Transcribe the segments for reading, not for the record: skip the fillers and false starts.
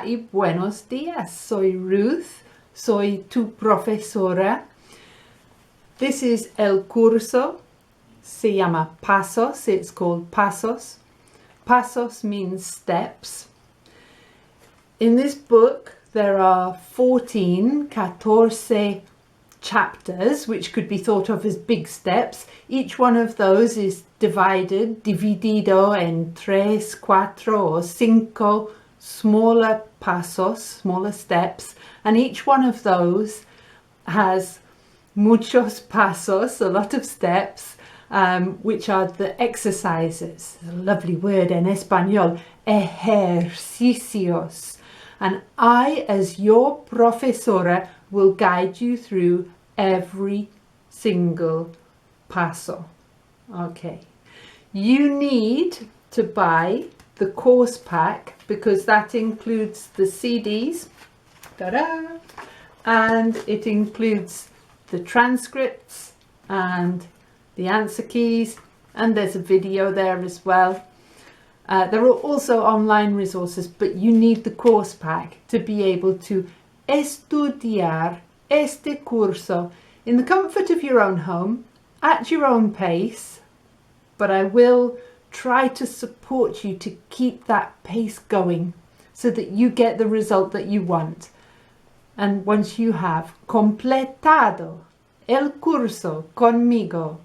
y buenos días. Soy Ruth. Soy tu profesora. This is el curso. Se llama PASOS. It's called PASOS. PASOS means steps. In this book, there are 14 chapters, which could be thought of as big steps. Each one of those is dividido en tres, cuatro or cinco smaller pasos, smaller steps. And each one of those has muchos pasos, a lot of steps, which are the exercises. A lovely word in Espanol, ejercicios. And I, as your profesora, will guide you through every single paso. Okay. You need to buy the course pack because that includes the CDs, ta-da, and it includes the transcripts and the answer keys, and there's a video there as well. There are also online resources, but you need the course pack to be able to estudiar este curso in the comfort of your own home, at your own pace, but I will try to support you to keep that pace going so that you get the result that you want. And once you have completado el curso conmigo,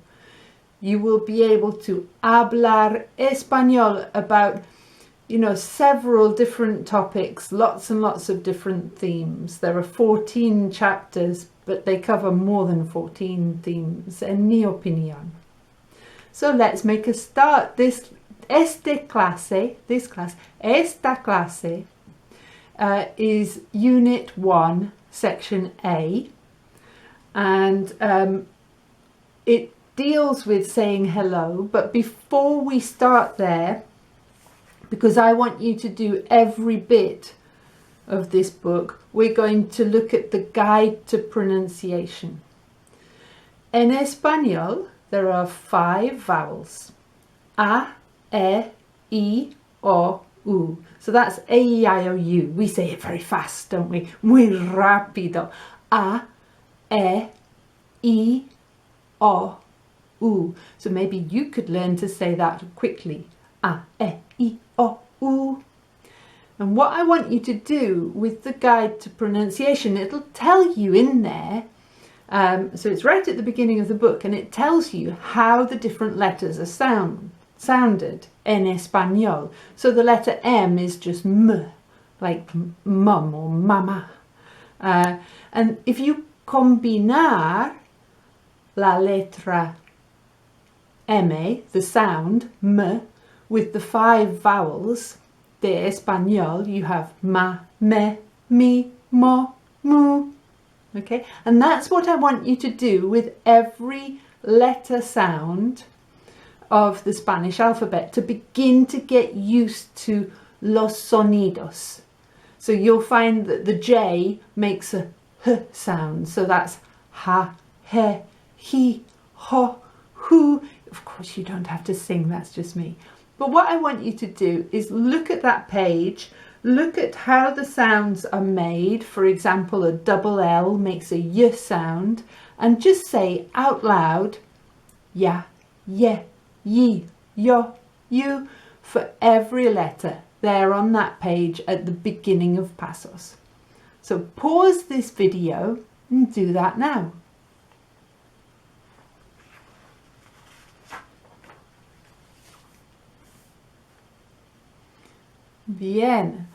you will be able to hablar español about, several different topics, lots and lots of different themes. There are 14 chapters, but they cover more than 14 themes, en mi opinión. So let's make a start. Esta clase is Unit 1, Section A, and it deals with saying hello. But before we start there, because I want you to do every bit of this book, we're going to look at the guide to pronunciation. En español, there are 5 vowels. A, E, I, O, U. So that's A, E, I, O, U. We say it very fast, don't we? Muy rápido. A, E, I, O, U. So maybe you could learn to say that quickly. A, E, I, O, U. And what I want you to do with the guide to pronunciation, it'll tell you in there, so it's right at the beginning of the book, and it tells you how the different letters are sounded en español. So the letter M is just M, like mum or mama. And if you combinar la letra M, the sound, M, with the 5 vowels de español, you have ma, me, mi, mo, mu. Okay, and that's what I want you to do with every letter sound of the Spanish alphabet, to begin to get used to los sonidos. So you'll find that the J makes a H sound. So that's ha, he, hi, ho, hu. Of course, you don't have to sing, that's just me. But what I want you to do is look at that page, look at how the sounds are made. For example, a double L makes a Y sound, and just say out loud, ya, ye, yi, yo, you, for every letter there on that page at the beginning of Pasos. So pause this video and do that now. Bien.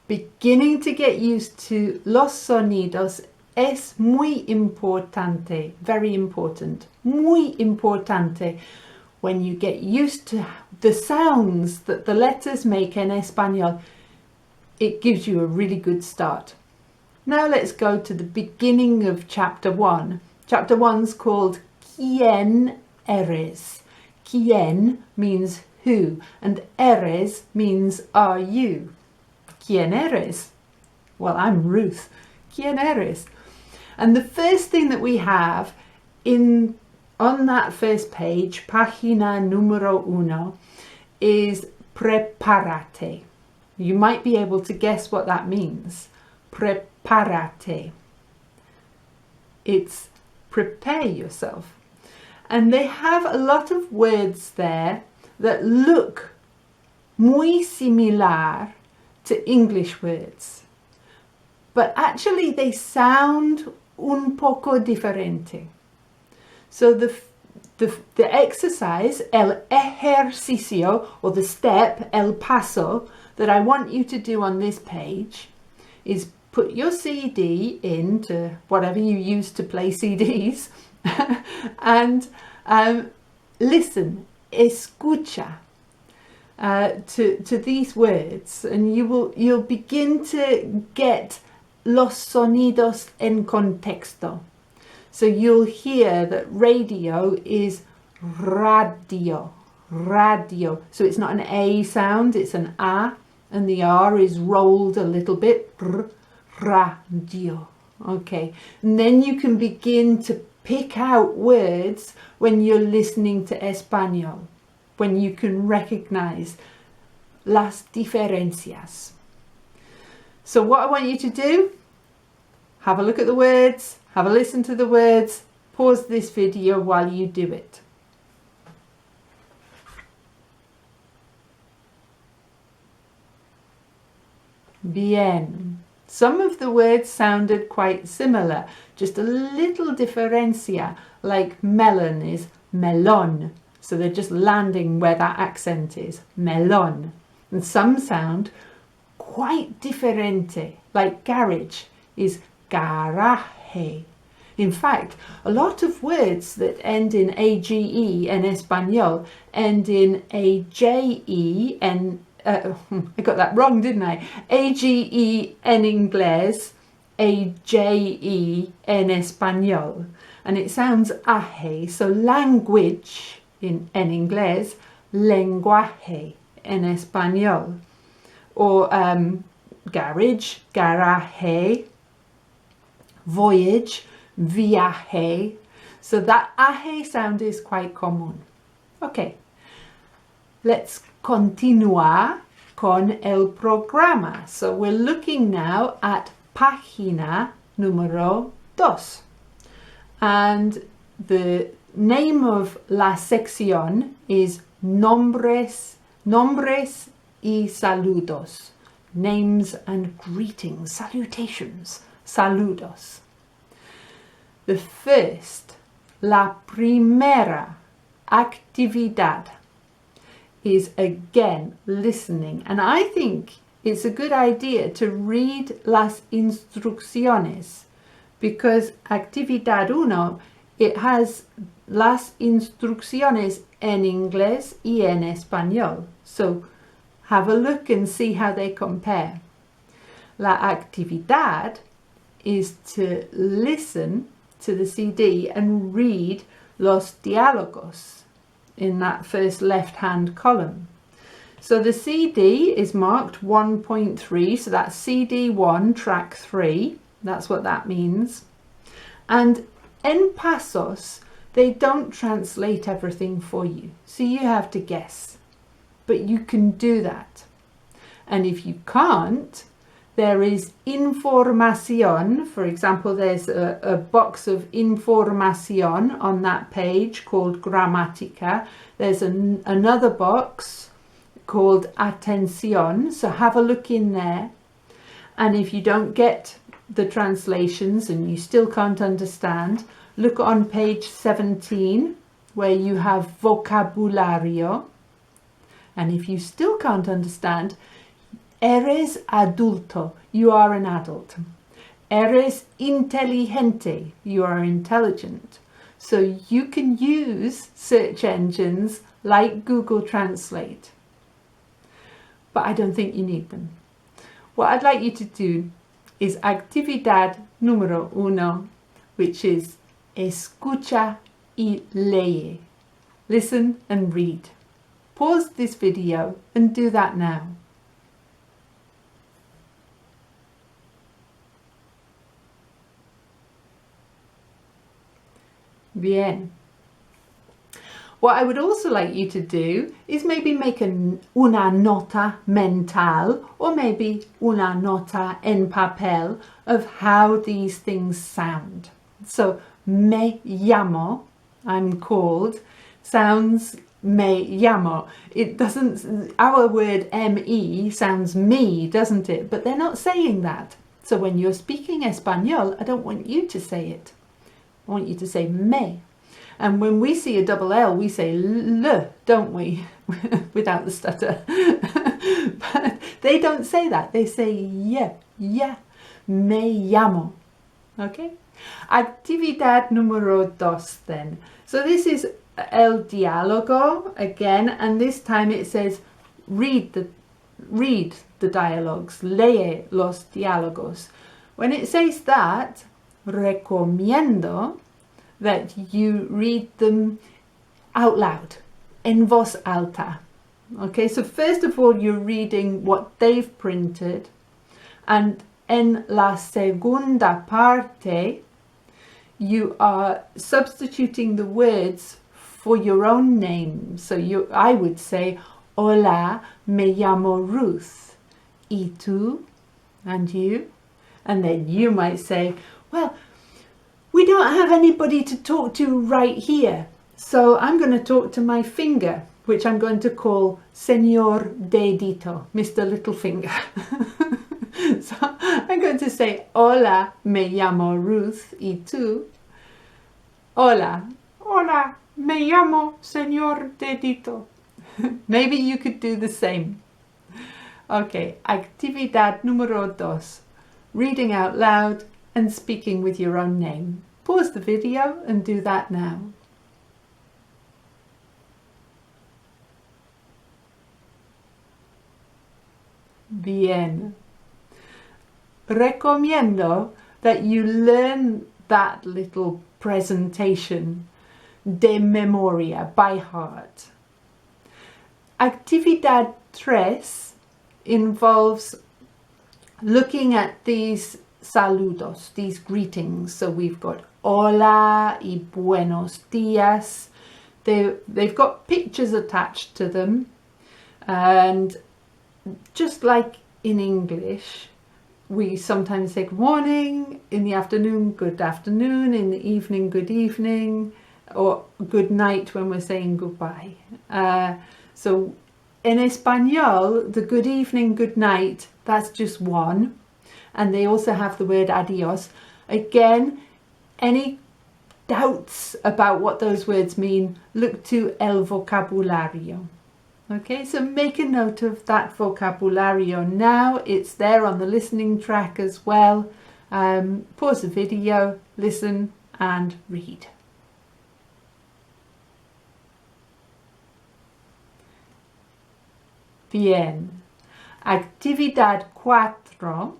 Beginning to get used to los sonidos es muy importante, very important, muy importante. When you get used to the sounds that the letters make en español, it gives you a really good start. Now let's go to the beginning of chapter 1. Chapter 1's called ¿Quién eres? ¿Quién means who, and eres means are you. ¿Quién eres? Well, I'm Ruth. ¿Quién eres? And the first thing that we have on that first page, página número 1, is Prepárate. You might be able to guess what that means. Prepárate. It's prepare yourself. And they have a lot of words there that look muy similar to English words, but actually they sound un poco diferente. So the exercise, el ejercicio, or the step, el paso, that I want you to do on this page is put your CD into whatever you use to play CDs and listen, escucha to these words, and you'll begin to get los sonidos en contexto. So you'll hear that radio is radio, radio. So it's not an A sound, it's an A, and the R is rolled a little bit. Radio. Okay. And then you can begin to pick out words when you're listening to Español, when you can recognize las diferencias. So what I want you to do, have a look at the words, have a listen to the words, pause this video while you do it. Bien. Some of the words sounded quite similar, just a little diferencia, like melon is melon. So they're just landing where that accent is, melon. And some sound quite diferente, like garage is garaje. In fact, a lot of words that end in age in Espanol end in aje and I got that wrong, didn't I? Age en inglés, aje en español. And it sounds aje, so language en inglés, lenguaje en español. Or garage, garaje, voyage, viaje. So that aje sound is quite common. Okay, let's continuar con el programa. So we're looking now at página número 2. And the name of la sección is Nombres y saludos. Names and greetings, salutations, saludos. The first, la primera actividad, is again listening. And I think it's a good idea to read las instrucciones, because actividad 1, it has las instrucciones en inglés y en español. So have a look and see how they compare. La actividad is to listen to the CD and read los diálogos in that first left-hand column. So the CD is marked 1.3, so that's CD1, track 3. That's what that means. And en PASOS, they don't translate everything for you, so you have to guess. But you can do that. And if you can't, there is información. For example, there's a box of información on that page called gramática. There's another box called atención. So have a look in there. And if you don't get the translations and you still can't understand, look on page 17 where you have vocabulario. And if you still can't understand, eres adulto, you are an adult. Eres inteligente, you are intelligent. So you can use search engines like Google Translate. But I don't think you need them. What I'd like you to do is actividad número 1, which is escucha y lee. Listen and read. Pause this video and do that now. Bien. What I would also like you to do is maybe make una nota mental, or maybe una nota en papel, of how these things sound. So me llamo, I'm called, sounds me llamo. It doesn't, our word me sounds me, doesn't it? But they're not saying that. So when you're speaking Espanol, I don't want you to say it. I want you to say me. And when we see a double L, we say le, don't we? Without the stutter. But they don't say that. They say yeah, me llamo. Okay? Actividad número 2 then. So this is el diálogo again, and this time it says read the dialogues, lee los diálogos. When it says that, recomiendo that you read them out loud, en voz alta. Okay, so first of all, you're reading what they've printed, and en la segunda parte, you are substituting the words for your own name. So I would say, hola, me llamo Ruth. ¿Y tú? And you? And then you might say, well, we don't have anybody to talk to right here. So I'm going to talk to my finger, which I'm going to call Señor Dedito, Mr. Little Finger. So I'm going to say, hola, me llamo Ruth. ¿Y tú? Hola, me llamo Señor Dedito. Maybe you could do the same. Okay, actividad número 2. Reading out loud and speaking with your own name. Pause the video and do that now. Bien. Recomiendo that you learn that little presentation de memoria, by heart. Actividad 3 involves looking at these saludos, these greetings. So we've got hola y buenos días. They've got pictures attached to them, and just like in English, we sometimes say good morning, in the afternoon, good afternoon, in the evening, good evening, or good night when we're saying goodbye. So in Espanol, the good evening, good night, that's just one. And they also have the word adios. Again, any doubts about what those words mean, look to el vocabulario. Okay, so make a note of that vocabulario now. It's there on the listening track as well. Pause the video, listen and read. Bien. Actividad 4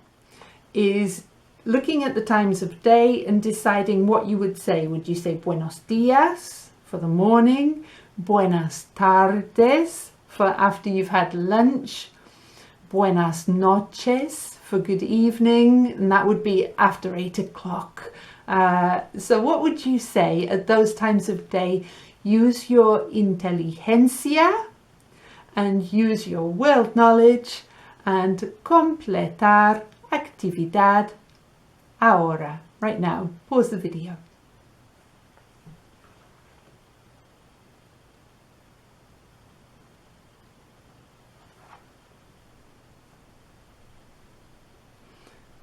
is looking at the times of day and deciding what you would say. Would you say buenos días for the morning, buenas tardes for after you've had lunch, buenas noches for good evening, and that would be after 8 o'clock. So what would you say at those times of day? Use your inteligencia and use your world knowledge and completar actividad ahora, right now. Pause the video.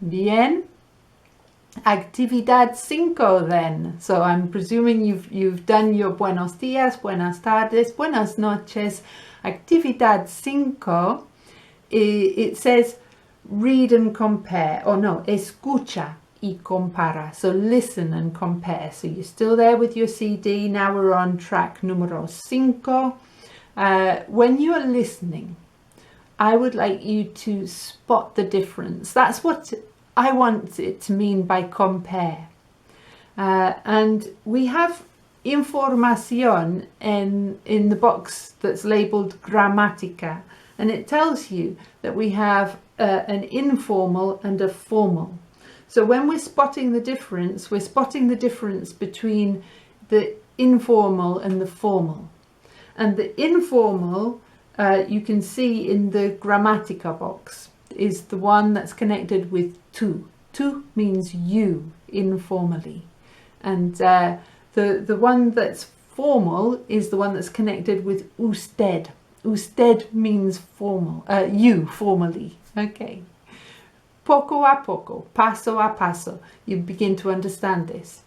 Bien. Actividad 5 then. So I'm presuming you've done your buenos días, buenas tardes, buenas noches. Actividad 5, it says read and compare, or no, escucha y compara. So listen and compare. So you're still there with your CD. Now we're on track número 5. When you're listening, I would like you to spot the difference. That's what I want it to mean by compare. And we have información in the box that's labeled gramática, and it tells you that we have an informal and a formal. So when we're spotting the difference, we're spotting the difference between the informal and the formal. And the informal, you can see in the grammatica box, is the one that's connected with tú. Tú means you, informally. And the one that's formal is the one that's connected with usted. Usted means formal, you, formally. Okay. Poco a poco, paso a paso, you begin to understand this.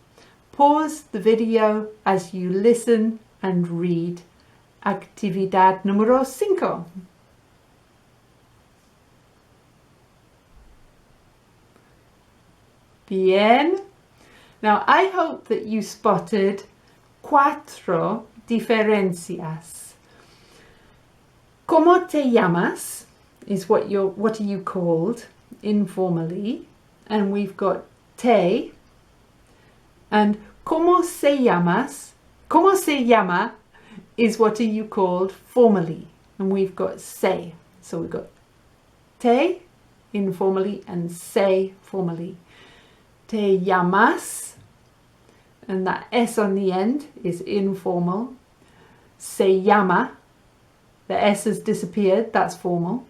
Pause the video as you listen and read. Actividad número 5. Bien. Now, I hope that you spotted cuatro diferencias. ¿Cómo te llamas? Is what are you called informally? And we've got te. And ¿cómo se llamas? ¿Cómo se llama? Is what are you called formally? And we've got se. So we've got te informally and se formally. Te llamas, and that S on the end is informal. Se llama, the S has disappeared, that's formal.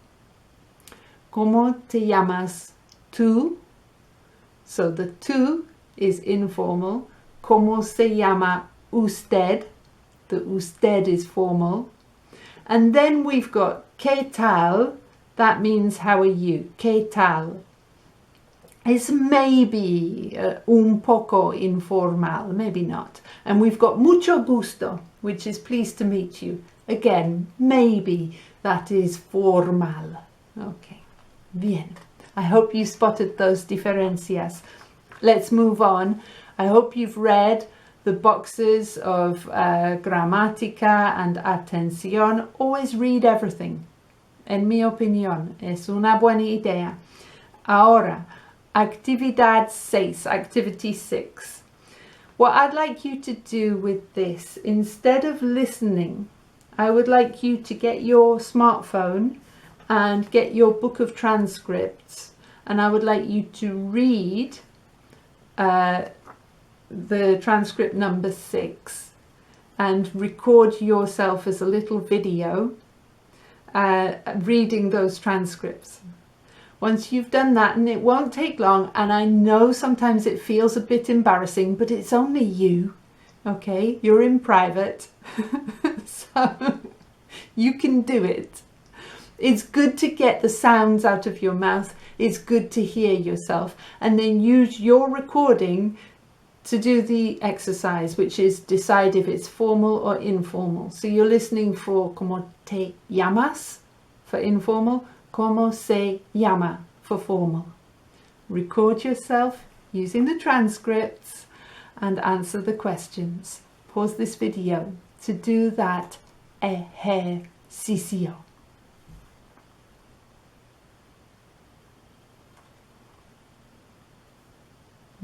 ¿Cómo te llamas tú? So the tú is informal. ¿Cómo se llama usted? The usted is formal. And then we've got ¿qué tal? That means how are you? ¿Qué tal? It's maybe un poco informal, maybe not. And we've got mucho gusto, which is pleased to meet you. Again, maybe that is formal. Okay, bien. I hope you spotted those diferencias. Let's move on. I hope you've read the boxes of gramática and atención. Always read everything. En mi opinión, es una buena idea. Ahora, Actividad 6, activity 6. What I'd like you to do with this, instead of listening, I would like you to get your smartphone and get your book of transcripts, and I would like you to read the transcript number 6 and record yourself as a little video reading those transcripts. Once you've done that, and it won't take long, and I know sometimes it feels a bit embarrassing, but it's only you, okay? You're in private, so you can do it. It's good to get the sounds out of your mouth. It's good to hear yourself, and then use your recording to do the exercise, which is decide if it's formal or informal. So you're listening for ¿cómo te llamas? For informal. ¿Cómo se llama? For formal. Record yourself using the transcripts and answer the questions. Pause this video to do that ejercicio.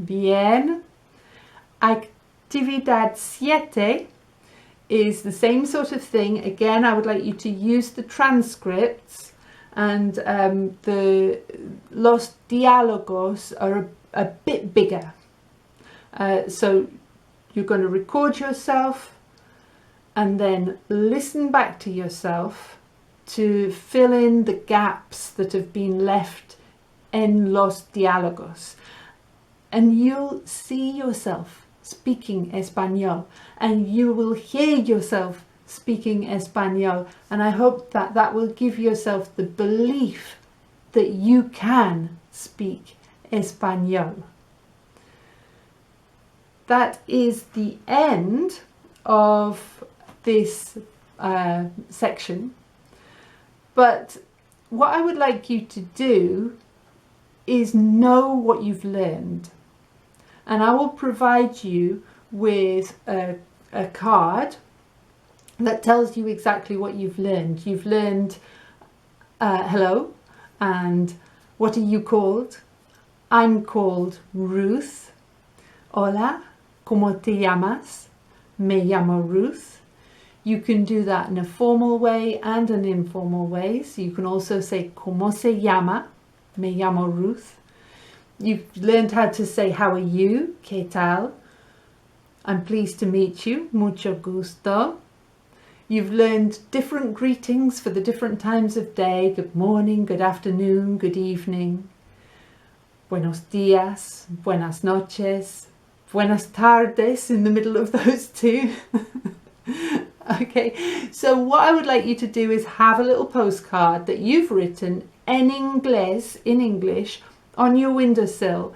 Bien. Actividad 7 is the same sort of thing. Again, I would like you to use the transcripts. And los diálogos are a bit bigger. So you're going to record yourself and then listen back to yourself to fill in the gaps that have been left en los diálogos. And you'll see yourself speaking Español, and you will hear yourself speaking Español, and I hope that that will give yourself the belief that you can speak Español. That is the end of this section, but what I would like you to do is know what you've learned, and I will provide you with a card that tells you exactly what you've learned. You've learned hello, and what are you called? I'm called Ruth. Hola, ¿cómo te llamas? Me llamo Ruth. You can do that in a formal way and an informal way. So you can also say ¿cómo se llama? Me llamo Ruth. You've learned how to say how are you? ¿Qué tal? I'm pleased to meet you. Mucho gusto. You've learned different greetings for the different times of day. Good morning, good afternoon, good evening. Buenos días, buenas noches, buenas tardes in the middle of those two. Okay, so what I would like you to do is have a little postcard that you've written in English, on your windowsill,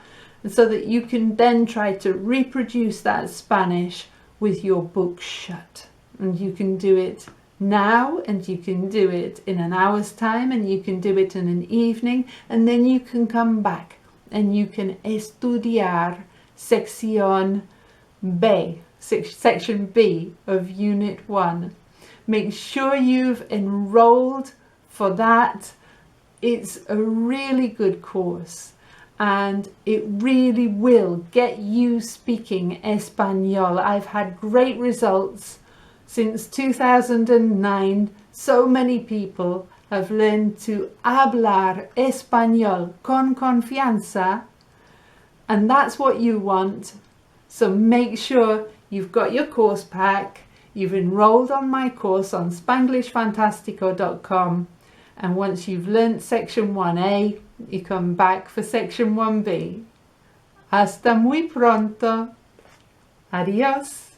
so that you can then try to reproduce that Spanish with your book shut. And you can do it now, and you can do it in an hour's time, and you can do it in an evening, and then you can come back and you can estudiar sección B, section B of Unit 1. Make sure you've enrolled for that. It's a really good course, and it really will get you speaking Español. I've had great results since 2009. So many people have learned to hablar español con confianza, and that's what you want. So make sure you've got your course pack, you've enrolled on my course on spanglishfantastico.com, and once you've learnt section 1A, you come back for section 1B. Hasta muy pronto. Adiós.